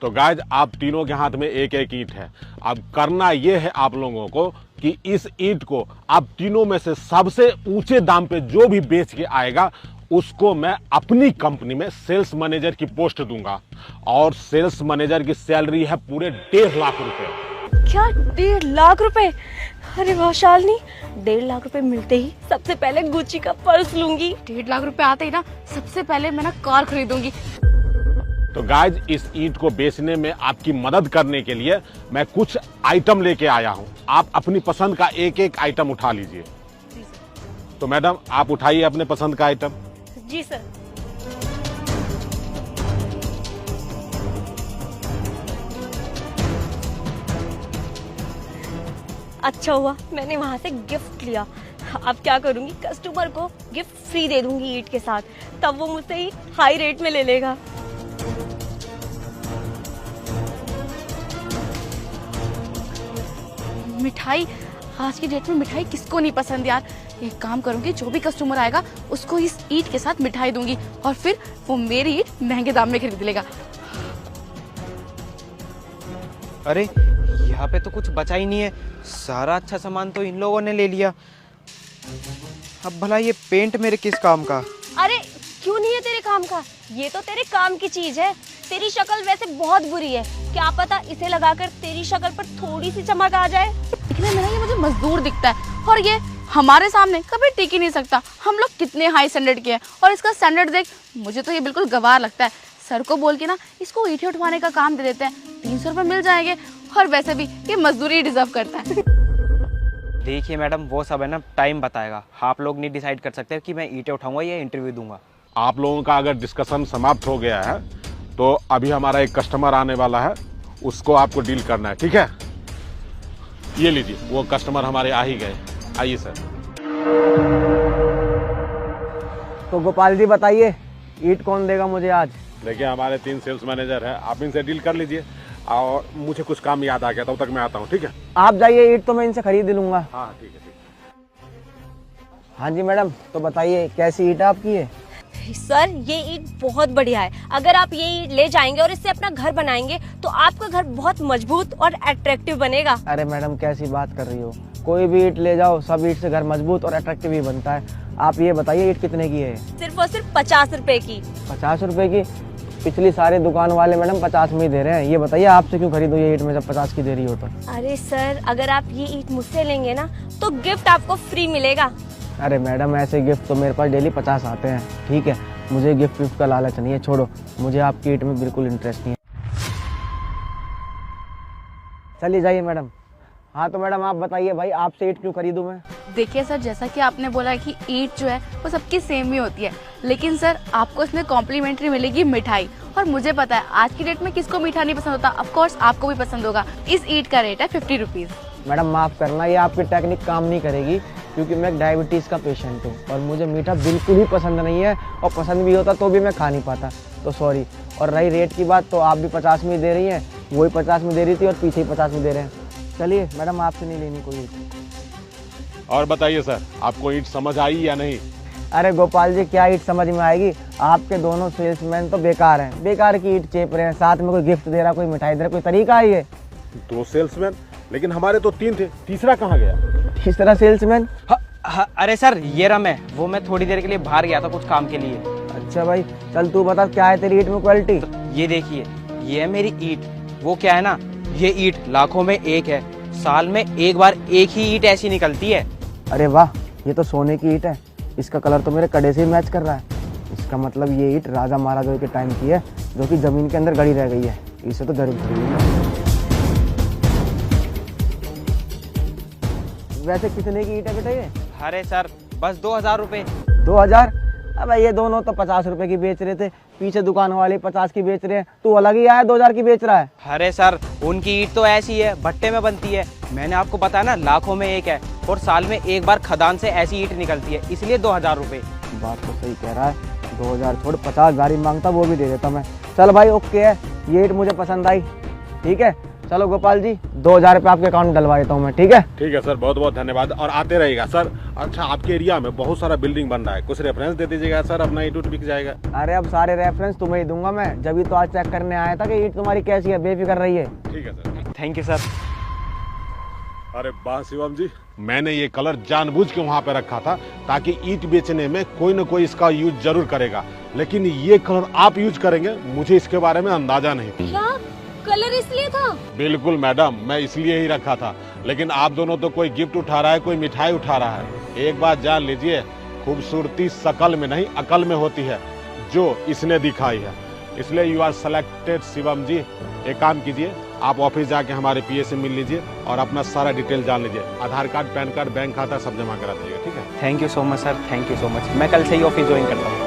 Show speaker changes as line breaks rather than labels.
तो गाइज आप तीनों के हाथ में एक एक ईंट है। अब करना यह है आप लोगों को कि इस ईंट को आप तीनों में से सबसे ऊंचे दाम पे जो भी बेच के आएगा उसको मैं अपनी कंपनी में सेल्स मैनेजर की पोस्ट दूंगा। और सेल्स मैनेजर की सैलरी है पूरे 1.5 लाख रुपए।
क्या 1.5 लाख रुपए? अरे वाह शालिनी, 1.5 लाख रुपए मिलते ही सबसे पहले गुच्ची का पर्स लूंगी।
1.5 लाख रुपए आते ही ना सबसे पहले मैं ना कार खरीदूंगी।
तो गाइज इस ईंट को बेचने में आपकी मदद करने के लिए मैं कुछ आइटम लेके आया हूं। आप अपनी पसंद का एक एक आइटम उठा लीजिए। तो मैडम आप उठाइए अपने पसंद का आइटम।
जी सर। अच्छा हुआ मैंने वहां से गिफ्ट लिया। अब क्या करूंगी, कस्टमर को गिफ्ट फ्री दे दूंगी ईंट के साथ, तब वो मुझसे ही हाई रेट में ले लेगा।
मिठाई, आज की डेट में मिठाई किसको नहीं पसंद यार। एक काम करूंगी, जो भी कस्टमर आएगा उसको इस ईंट के साथ मिठाई दूंगी और फिर वो मेरी ईंट महंगे दाम में खरीद लेगा।
अरे यहाँ पे तो कुछ बचा ही नहीं है, सारा अच्छा सामान तो इन लोगों ने ले लिया। अब भला ये पेंट मेरे किस काम का?
अरे क्यों नहीं है तेरे काम का? ये तो तेरे काम की चीज है। तेरी शक्ल वैसे बहुत बुरी है, क्या पता इसे लगाकर तेरी शक्ल पर थोड़ी सी चमक आ जाए।
दिखने में ना ये मुझे मजदूर दिखता है और ये हमारे सामने कभी टिक ही नहीं सकता। हम लोग कितने हाई स्टैंडर्ड के हैं और इसका स्टैंडर्ड देख, मुझे तो ये बिल्कुल गवार लगता है। सर को बोल के ना इसको ईंटें उठवाने का काम दे देते हैं, 300 रुपये मिल जाएंगे। और वैसे भी ये मजदूरी डिजर्व करता है।
देखिए मैडम, वो सब है ना टाइम बताएगा। आप लोग नहीं डिसाइड कर सकते कि मैं ईंटें उठाऊंगा या इंटरव्यू दूंगा।
आप लोगों का अगर डिस्कशन समाप्त हो गया है तो अभी हमारा एक कस्टमर आने वाला है, उसको आपको डील करना है, ठीक है? ये लीजिए, वो कस्टमर हमारे आ ही गए। आइए सर।
तो गोपाल जी बताइए, ईंट कौन देगा मुझे आज?
देखिए हमारे 3 सेल्स मैनेजर हैं, आप इनसे डील कर लीजिए। और मुझे कुछ काम याद आ गया, तब तक मैं आता हूँ, ठीक है?
आप जाइए, ईंट तो मैं इनसे खरीद लूंगा।
हाँ ठीक है, ठीक है।
हाँ जी मैडम, तो बताइए कैसी ईंट आपकी है?
सर ये ईंट बहुत बढ़िया है। अगर आप ये ईंट ले जाएंगे और इससे अपना घर बनाएंगे तो आपका घर बहुत मजबूत और अट्रैक्टिव बनेगा।
अरे मैडम कैसी बात कर रही हो, कोई भी ईंट ले जाओ, सब ईंट से घर मजबूत और अट्रैक्टिव ही बनता है। आप ये बताइए ईंट कितने की है?
सिर्फ और सिर्फ 50 रुपए की।
50 रुपए की? पिछली सारी दुकान वाले मैडम 50 में ही दे रहे हैं। ये बताइए आपसे क्यों खरीदो ये ईंट में जब 50 की दे रही हो तो?
अरे सर, अगर आप ये ईंट मुझसे लेंगे ना तो गिफ्ट आपको फ्री मिलेगा।
अरे मैडम ऐसे गिफ्ट तो मेरे पास डेली 50 आते हैं, ठीक है? मुझे गिफ्ट विफ्ट का लालच नहीं है, छोड़ो, मुझे आपकी ईंट में बिल्कुल इंटरेस्ट नहीं है। चलिए जाइए मैडम। हाँ तो मैडम आप बताइए भाई, आपसे ईंट क्यों खरीदूं मैं?
देखिए सर, जैसा कि आपने बोला कि ईंट जो है वो सबकी सेम ही होती है, लेकिन सर आपको इसमें कॉम्प्लीमेंट्री मिलेगी मिठाई। और मुझे पता है आज की डेट में किसको मीठा नहीं पसंद होता, ऑफ कोर्स आपको भी पसंद होगा। इस ईंट का रेट है 50 रुपीज।
मैडम माफ़ करना, ये आपकी टेक्निक काम नहीं करेगी, क्योंकि मैं डायबिटीज़ का पेशेंट हूँ और मुझे मीठा बिल्कुल ही पसंद नहीं है, और पसंद भी होता तो भी मैं खा नहीं पाता, तो सॉरी। और रही रेट की बात, तो आप भी 50 में दे रही हैं, वही 50 में दे रही थी और पीछे ही 50 में दे रहे हैं। चलिए मैडम, आपसे नहीं लेनी कोई ईंट।
और बताइए सर, आपको ईंट समझ आई या नहीं?
अरे गोपाल जी, क्या ईंट समझ में आएगी? आपके दोनों सेल्समैन तो बेकार हैं, बेकार की ईंट चेप रहे हैं, साथ में कोई गिफ्ट दे रहा, कोई मिठाई दे रहा, कोई तरीका है ये?
2 सेल्समैन, लेकिन हमारे तो 3 थे, तीसरा कहाँ गया?
तीसरा सेल्समैन?
अरे सर ये रहा मैं, वो मैं थोड़ी देर के लिए बाहर गया था कुछ काम के लिए।
अच्छा भाई, चल तू बता क्या है तेरी ईंट में क्वालिटी?
तो ये देखिए, ये है मेरी ईंट। वो क्या है ना, ये ईंट लाखों में एक है, साल में एक बार एक ही ईंट ऐसी निकलती है।
अरे वाह, ये तो सोने की ईंट है, इसका कलर तो मेरे कड़े से ही मैच कर रहा है। इसका मतलब ये ईंट राजा महाराजाओं के टाइम की है, जो कि जमीन के अंदर गड़ी रह गई है। इसे तो जरूर खरीदूंगा। वैसे कितने की ईंट है बेटा ये?
अरे सर बस 2000 रुपये।
2000? अब ये दोनों तो 50 रुपए की बेच रहे थे, पीछे दुकान वाले 50 की बेच रहे हैं, तू अलग ही आया 2000 की बेच रहा है।
अरे सर उनकी ईंट तो ऐसी है, भट्टे में बनती है। मैंने आपको बताया ना, लाखों में एक है और साल में एक बार खदान से ऐसी ईंट निकलती है, इसलिए 2000 रुपये।
बात तो सही कह रहा है, 2000 छोड़ 50,000 ही मांगता, वो भी दे देता मैं। चल भाई ओके है, ये ईंट मुझे पसंद आई, ठीक है? चलो गोपाल जी 2000 रुपये आपके अकाउंट में डलवा देता हूँ मैं, ठीक है?
ठीक है सर, बहुत बहुत धन्यवाद और आते रहेगा सर। अच्छा, आपके एरिया में बहुत सारा बिल्डिंग बन रहा है, कुछ रेफरेंस दे दीजिएगा सर, अपना ईंट उट बिक जाएगा।
अरे अब सारे रेफरेंस तुम्हें ही दूंगा मैं, जब तो आज चेक करने आया था कि ईंट तुम्हारी कैसी है, बेफिक्र रहिए।
ठीक है सर।
Thank you sir.
अरे वाह शिवम जी, मैंने ये कलर जानबूझ के वहां पे रखा था ताकि ईंट बेचने में कोई ना कोई इसका यूज जरूर करेगा, लेकिन ये कलर आप यूज करेंगे, मुझे इसके बारे में अंदाजा नहीं था।
क्या कलर इसलिए था?
बिल्कुल मैडम, मैं इसलिए ही रखा था, लेकिन आप दोनों तो कोई गिफ्ट उठा रहा है, कोई मिठाई उठा रहा है। एक बात जान लीजिए, खूबसूरती शकल में नहीं अकल में होती है, जो इसने दिखाई है। इसलिए यू आर सेलेक्टेड शिवम जी। एक काम कीजिए, आप ऑफिस जाके हमारे पीए से मिल लीजिए और अपना सारा डिटेल जान लीजिए, आधार कार्ड, पैन कार्ड, बैंक खाता सब जमा करा दीजिएगा, ठीक है?
Thank you so much sir, thank you so much. मैं कल से ही ऑफिस ज्वाइन करता हूँ।